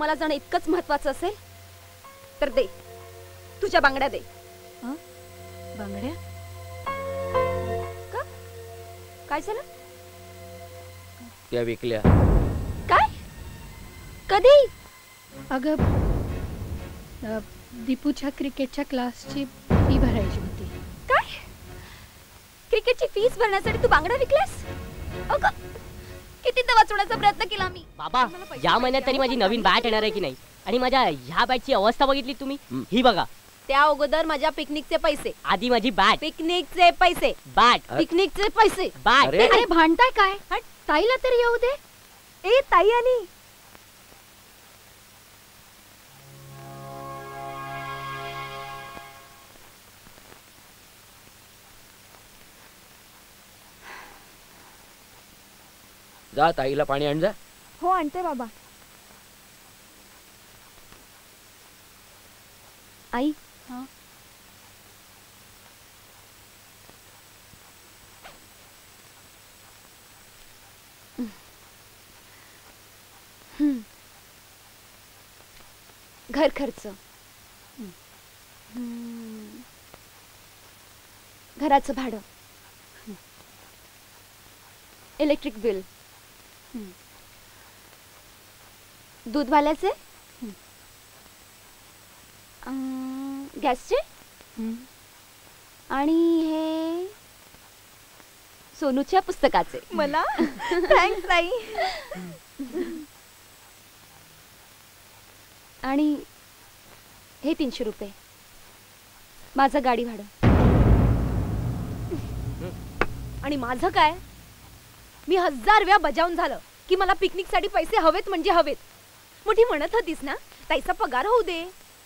मला जण इतकंच महत्वाचं असेल तर दे, तुझ्या बांगड्या दे. बांगड्या? का? काय झालं? त्या विकल्या. काय? कधी? अगं दीपूच्या क्रिकेटच्या क्लासची फी भरायची होती. काय? क्रिकेटची फीस भरण्यासाठी तू बांगड्या विकल्यास? अगं कितीदा वाचवण्याचा प्रयत्न केला मी. बाबा, या महिन्यात तरी माझी नवीन बॅट येणार आहे की नाही? आणि माझ्या ह्या बॅटची अवस्था बघितली तुम्ही? ही बघा. त्या अगोदर माझ्या पिकनिकचे पैसे. आधी माझी बॅट. पिकनिकचे पैसे. बॅट. पिकनिकचे पैसे. बॅट. अरे भांडताय काय? ताईला तरी येऊ दे. ए ताई आणि जा ताईला पाणी आण जा. हो आणते बाबा. आई. घर खर्च, घराचं भाडं, इलेक्ट्रिक बिल, दूधवाल्याचे, गॅसचे आणि हे सोनूच्या पुस्तकाचे. मला थँक्स ताई. आणि हे 300 रुपये माझं गाडी भाडं. आणि माझं काय? मी 1000 वेळा बजावून झालं की मला पिकनिक साठी पैसे हवेत म्हणजे हवेत. मोठी म्हणत होतीस ना ताईचा पगार होऊ दे.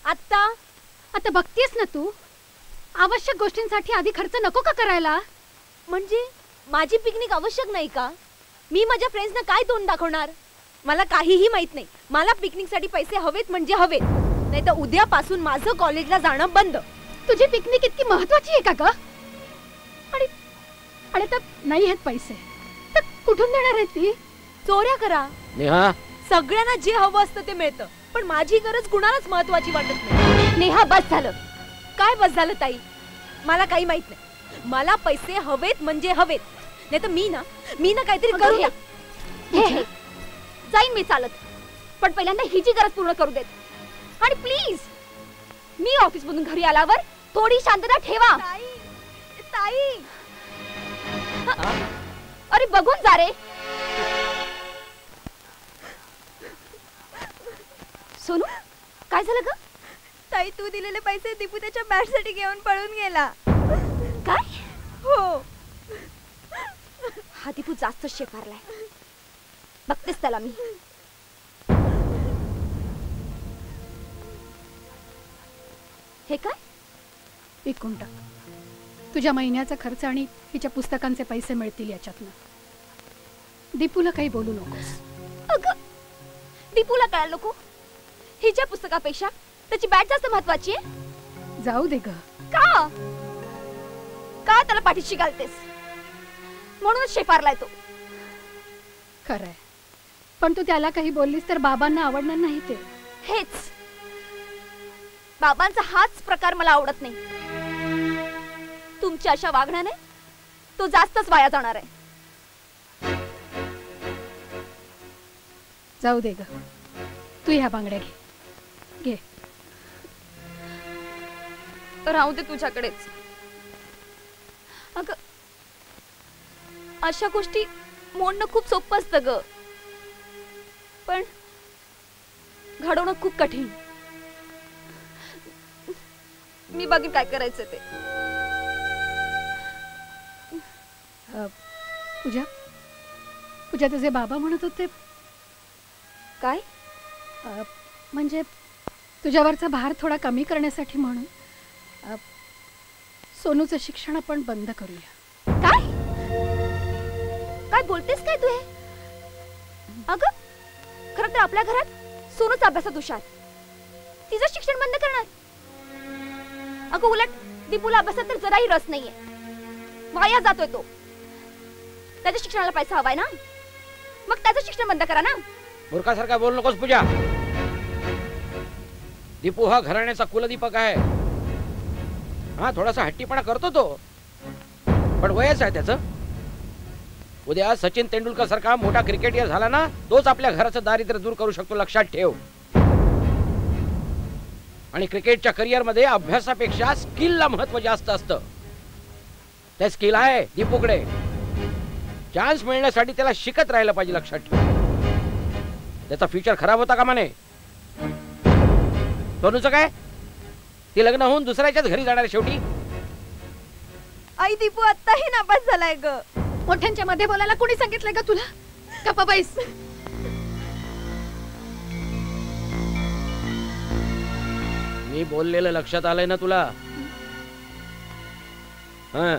आता बघतेस ना तू, आवश्यक गोष्टींसाठी आधी खर्च नको का करायला? म्हणजे माझी पिकनिक आवश्यक नाही का? मी माझ्या फ्रेंड्सना काय तोंड दाखवणार? मला काहीही माहित नाही. मला पिकनिक साठी पैसे हवेत म्हणजे हवेत, नाही तर उद्यापासून माझं कॉलेजला जाणं बंद. तुझी पिकनिक इतकी महत्वाची आहे का ग? आणि तर नाही आहेत पैसे तर कुठून देणार आहेत ती? चोऱ्या करा. नेहा, सगळ्यांना जे हवं असतं ते मिळतं, पण माझी गरज कुणालाच महत्वाची वाटत नाही. नेहा बस झालं. काय बस झालं ताई? मला काही माहित नाही. मला पैसे हवेत म्हणजे हवेत, नाही तर मी ना काहीतरी करू. हे जाईन मी चालत, पण पहिल्यांदा ही जी गरज पूर्ण करू देत. आणि प्लीज मी ऑफिस मधून घरी आल्यावर थोडी शांतता ठेवा. ताई अरे बघून जा रे. सोनू काय झालं ग? ताई तू दिलेले पैसे दीपू त्याच्या बॅट साठी घेऊन पळून गेला. काय? हो. हा दीपू जास्त शेफारलाय. बघतेस त्याला मी. हे काय? विकून टाक. तुझ्या महिन्याचा खर्च आणि हिच्या पुस्तकांचे पैसे मिळतील याच्यातनं. दीपूला काही बोलू नकोस. अगं दीपूला कळायला नको? हिच्या पुस्तकापेक्षा त्याची बॅट जास्त महत्वाची आहे. जाऊ दे ग. का त्याला पाठीशी घालतेस? म्हणूनच शेफारलाय तो. खरंय, पण तू त्याला काही बोललीस तर बाबांना आवडणार नाही ते. हेच बाबांचा हाच प्रकार मला आवडत नाही. तुमच्या अशा वागण्याने तो जास्तच वाया जाणार आहे. जाऊ दे ग. तू ह्या बांगड्या घे. राहू दे तुझ्याकडेच. अगं अशा गोष्टी मोडणं खूप सोपं असतं ग, पण घडवणं खूप कठीण. मी बघीन काय करायचं ते. पूजा तुझे बाबा म्हणत होते. काय? म्हणजे तुझ्यावरचा भार थोडा कमी करण्यासाठी म्हणून सोनूचं शिक्षण आपण बंद करूया. काय काय बोलतेस काय तू? हे अगं खरं तर आपल्या घरात सोनूचा अभ्यासात हुशार. तिचं शिक्षण बंद करणार? अगं उलट दीपूला अभ्यासात तर जराही रस नाहीये. वाया जातोय तो. त्याच्या शिक्षणाला पैसा हवाय ना, मग त्याचं शिक्षण बंद करा ना. मूर्खासारखा बोल नकोस पूजा. दीपू हा घराण्याचा कुलदीपक आहे. हा थोडासा हट्टीपणा करतो तो, पण वयच आहे त्याचं. उद्या सचिन तेंडुलकर सारखा मोठा क्रिकेटर झाला ना, तोच आपल्या घराचं दारिद्र्य दूर करू शकतो, लक्षात ठेव. आणि क्रिकेटच्या करिअर मध्ये अभ्यासापेक्षा स्किलला महत्व जास्त असतं. ते स्किल आहे दीपूकडे. चान्स मिळण्यासाठी त्याला शिकत राहायला पाहिजे, लक्षात ठेव. त्याचा फ्युचर खराब होता कामा नये. सोनूचं काय? ती लग्न होऊन दुसऱ्याच्याच घरी जाणार शेवटी. आई दीपू आत्ताही नापास झालाय ग. मोठ्यांच्या मध्ये बोलायला कोणी सांगितलंय का तुला? गप्पा बैस. मी बोललेलं लक्षात आलंय ना तुला? हा.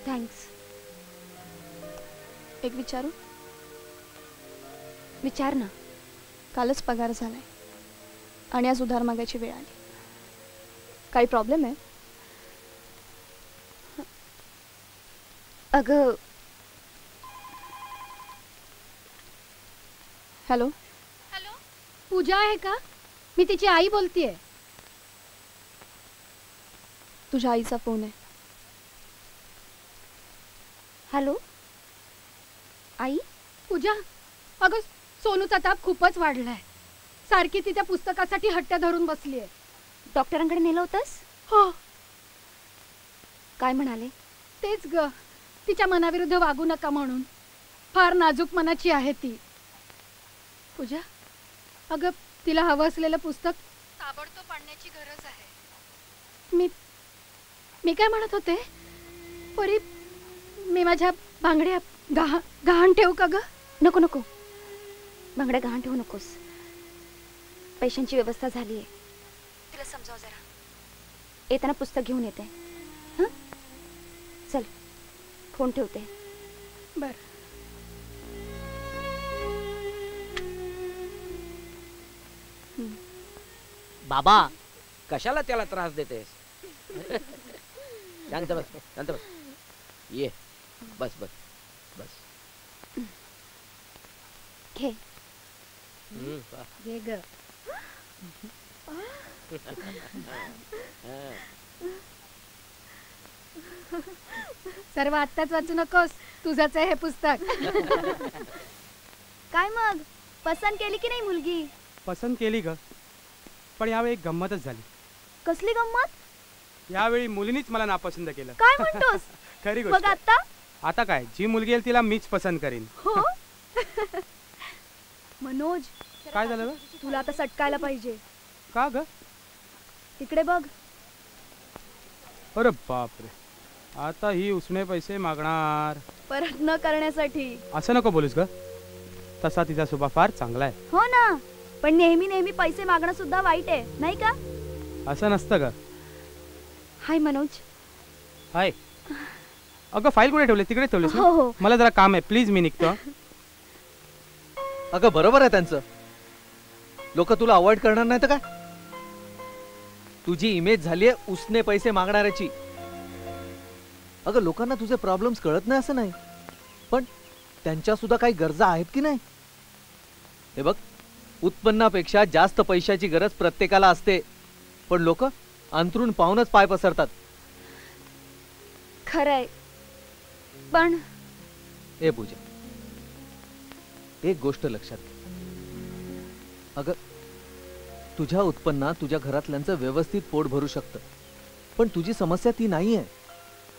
थँक्स. एक विचारू? विचार ना. कालच पगार झालाय आणि आज उधार मागायची वेळ आली. काही प्रॉब्लेम आहे? अगं हॅलो. पूजा आहे का? मी तिची आई बोलतेय. तुझ्या आईचा फोन आहे. हॅलो आई. पूजा, अगं सोनूचा ताप खूपच वाढलाय. सारखी ती त्या पुस्तकासाठी हट्ट धरून बसलीये. डॉक्टरांकडे नेलं होतंस? हो. काय म्हणाले? तेच ग, तिच्या मनाविरुद्ध वागू नका म्हणून. फार नाजूक मनाची आहे ती. पूजा, अगं तिला हवं असलेलं पुस्तक ताबडतोब आणण्याची गरज आहे. मी काय म्हणत होते, परी मी माझ्या बांगड्या गहाण ठेवू का ग? नको नको, बांगड्या गहाण ठेवू नकोस. पैशांची व्यवस्था झालीये. तिला समजाव जरा. येताना पुस्तक घेऊन येते. हं? चल, फोन ठेवते. बर. बाबा, कशाला त्याला त्रास देतेस? शांत बस, शांत बस. ये, बस बस बस. घे. वा. घे ग. सर्व आत्ताच वाचू नकोस. तुझंच आहे हे पुस्तक. काय मग पसंत केली की नाही मुलगी? पसंत केली ग, पण यावेळी एक गंमतच झाली. कसली गंमत? यावेळी मुलीनीच मला नापसंत केलं. काय म्हणतोस? खरी मग गोष्ट. आता? आता काय, जी मुलगी येईल तिला मीच पसंत करीन. हो. मनोज, काय झालं ग? तुला आता सटकायला पाहिजे. का ग? तिकडे बघ. अरे बापरे, आता ही उसने पैसे मागणार. परत न करण्यासाठी. असं नको बोलूस ग. तसा तिचा स्वभाव फार चांगला आहे. हो ना, पण नेहमी नेहमी पैसे मागणं सुद्धा वाईट आहे, नाही का? असं नसतं ग. हाय मनोज. हाय. अगं फाईल कुठे ठेवली? तिकडे ठेवलीस ना? हो हो. मला जरा काम आहे, प्लीज मी निघतो. अगं बरोबर आहे त्यांचं. लोक तुला अवॉइड करणार नाही तर काय? तुझी इमेज झालीये उसने पैसे मागणाऱ्याची. अगं लोकांना तुझे प्रॉब्लेम्स कळत नाही असं नाही, पण त्यांच्या सुद्धा काही गरजा आहेत की नाही? हे बघ, उत्पन्नापेक्षा जास्त पैशाची गरज प्रत्येकाला असते, पण लोक अंतरून पाहूनच पाय पसरतात. खरंय, पण ए पूजा, एक गोष्ट लक्षात घे. अगं तुझ्या उत्पन्नात तुझ्या घरातल्यांचं व्यवस्थित पोट भरू शकतं, पण तुझी समस्या ती नाही आहे.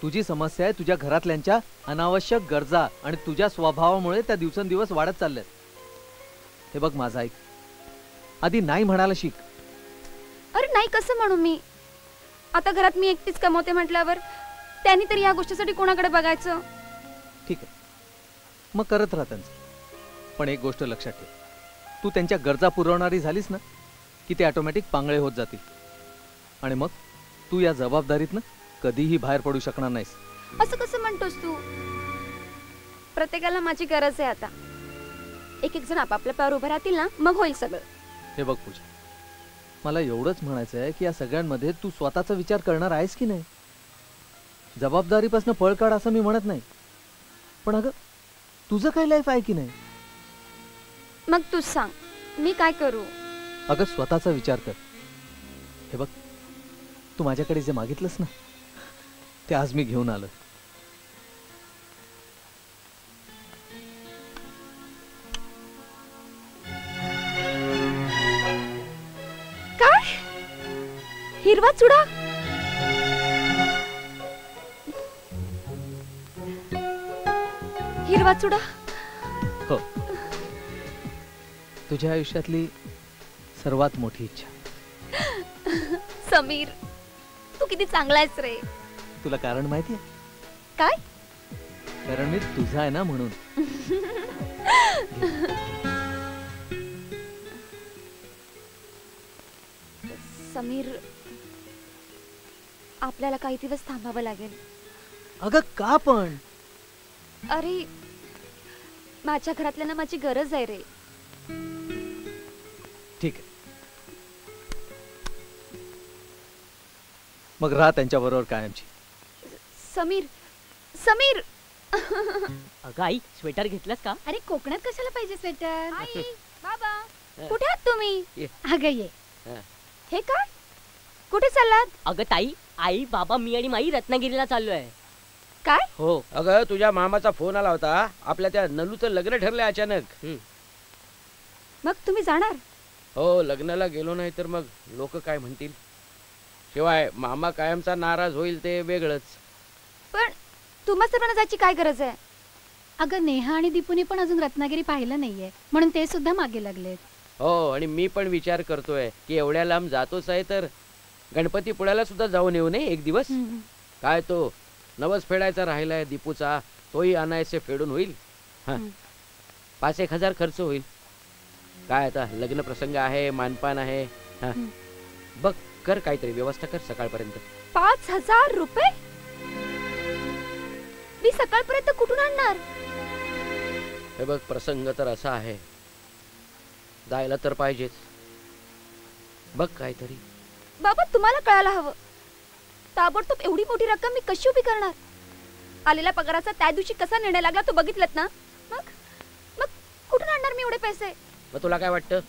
तुझी समस्या आहे तुझ्या घरातल्यांच्या अनावश्यक गरजा, आणि तुझ्या स्वभावामुळे त्या दिवसेंदिवस वाढत चालल्यात. हे बघ माझा ऐक, आधी नाही म्हणायला शिक. अरे नाही, कसं म्हणू मी? आता घरात मी एकटीच कमवते म्हटल्यावर त्यांनी तरी या गोष्टीसाठी कोणाकडे बघायचं? ठीक आहे, मग करत राहा त्यांचं. पण एक गोष्ट लक्षात ठेव, तू त्यांच्या गरजा पुरवणारी झालीस ना की ते ऑटोमॅटिक पांगळे होत जातील, आणि मग तू या जबाबदारीतनं कधीही बाहेर पडू शकणार नाहीस. असं कसं म्हणतोस तू? प्रत्येकाला माझी गरज आहे. आता एक एक जण आपापल्या पायावर उभं राहतील ना, मग होईल सगळं. हे बघ पूजा, मला एवढंच म्हणायचं आहे की या सगळ्यांमध्ये तू स्वतःचा विचार करणार आहेस की नाही? जबाबदारीपासून पळ काढ असं मी म्हणत नाही, पण अगं तुझं काही लाईफ आहे की नाही? मग तूच सांग, मी काय करू? अगं स्वतःचा विचार कर. हे बघ, तू माझ्याकडे जे मागितलंस ना ते आज मी घेऊन आलोय. काय? हिरवा चुडा? हिरवा चुडा? हो, तुझ्या आयुष्यातली सर्वात मोठी इच्छा. समीर, तू किती चांगला आहेस रे. तुला कारण माहितीये? काय? कारण मी तुझा आहे ना म्हणून. समीर, आपल्याला काही दिवस थांबावं लागेल. अगं का पण? अरे, माझ्या घरातल्यांना माझी गरज आहे रे. ठीक आहे, मग राहा त्यांच्या बरोबर कायमची. समीर, समीर. अगं आई, स्वेटर घेतलंस का? अरे कोकणात कशाला पाहिजे स्वेटर? आई, बाबा, कुठे आहात तुम्ही? अगं ये. हे काय? कुठे चाललात? अगं ताई, आई, बाबा, मी आणि माई रत्नागिरीला चाललोय. काय? हो. अगं तुझ्या मामाचा फोन आला होता, आपल्या त्या नलूचं लग्न ठरलंय अचानक. मग तुम्ही जाणार? हो, लग्नाला गेलो नाही तर मग लोक काय म्हणतील. शिवाय मामा कायमचा नाराज होईल ते वेगळंच. पण तुम्हा सर्वांना जायची काय गरज आहे? अगं नेहा आणि दीपूने पण अजून रत्नागिरी पाहिलं नाहीये, म्हणून ते सुद्धा मागे लागलेत. हो, आणि मी पण विचार करतोय की एवढ्या लांब जातोच आहे तर गणपतीपुळ्याला सुद्धा जाऊन येऊ नये एक दिवस. काय तो नवस फेडायचा राहिलाय दीपूचा, तोही आणायचे फेडून होईल. 5-1 हजार खर्च होईल. काय आता लग्न प्रसंग आहे, मानपान आहे. बघ, कर काहीतरी व्यवस्था कर सकाळपर्यंत. 5,000 रुपये मी सकाळपर्यंत कुठून आणणार? हे बघ, प्रसंग तर असा आहे, जायला तर पाहिजेच. बघ काहीतरी. बाबा, तुम्हाला कळायला हवं. ताबडतोब एवढी मोठी रक्कम मी कशी उभी करणार? आलेल्या पगाराचा त्या दिवशी कसा निर्णय लागला तो बघितलत ना. मग मग कुठून आणणार मी एवढे पैसे? मग तुला काय वाटतं,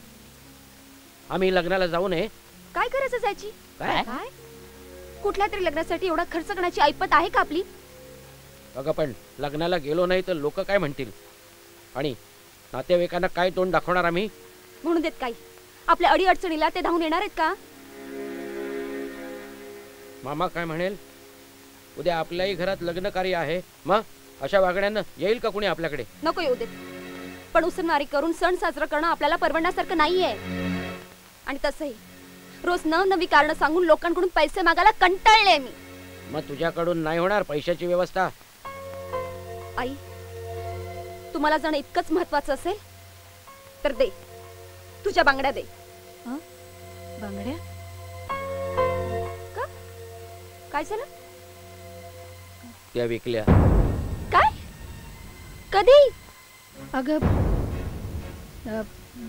आम्ही लग्नाला जाऊ नये? काय करायचं जायची? काय? काय कुठल्या तरी लग्नासाठी एवढा खर्च करण्याची ऐपत आहे का आपली? अगं पण लग्नाला गेलो नाही तर लोक काय म्हणतील, आणि नातेवाईकांना काय तोंड दाखवणार आम्ही? म्हणून देत काही आपल्या अडी अडचणीला ते धावून येणार आहेत का? मामा काय म्हणेल? उद्या आपल्याही घरात लग्न कार्य आहे, मग अशा वागण्यानं येईल का कुणी आपल्याकडे? नको येऊ देत. पण उसरमारी करून सण साजरा करणं आपल्याला परवडण्यासारखं नाहीये. आणि तसंही रोज नवनवी कारण सांगून लोकांकडून पैसे मागायला कंटाळले मी. मग तुझ्याकडून नाही होणार पैशाची व्यवस्था? आई, तुम्हाला जण इतकंच महत्वाचं असेल तर दे, तुझ्या बांगड्या दे. बांगड्या? का? काय झालं? त्या विकल्या. काय? कधी? अगं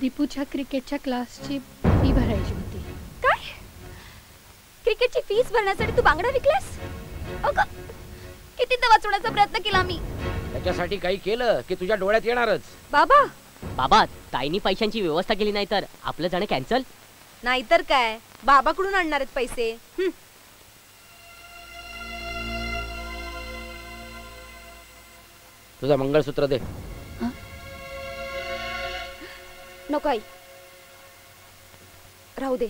दीपूच्या क्रिकेटच्या क्लासची फी भरायची होती. काय? क्रिकेटची फीस भरण्यासाठी तू बांगड्या विकल्यास? अगं, किती वाचवण्याचा प्रयत्न केला मी. त्याच्यासाठी काही केलं की तुझ्या डोळ्यात येणारच. बाबा, बाबा, ताईनी पैशांची व्यवस्था केली नाही तर आपलं जाणं कॅन्सल. नाहीतर काय, बाबाकडून आणणार आहेत पैसे. तुझं मंगळसूत्र दे. नको आई, राहू दे.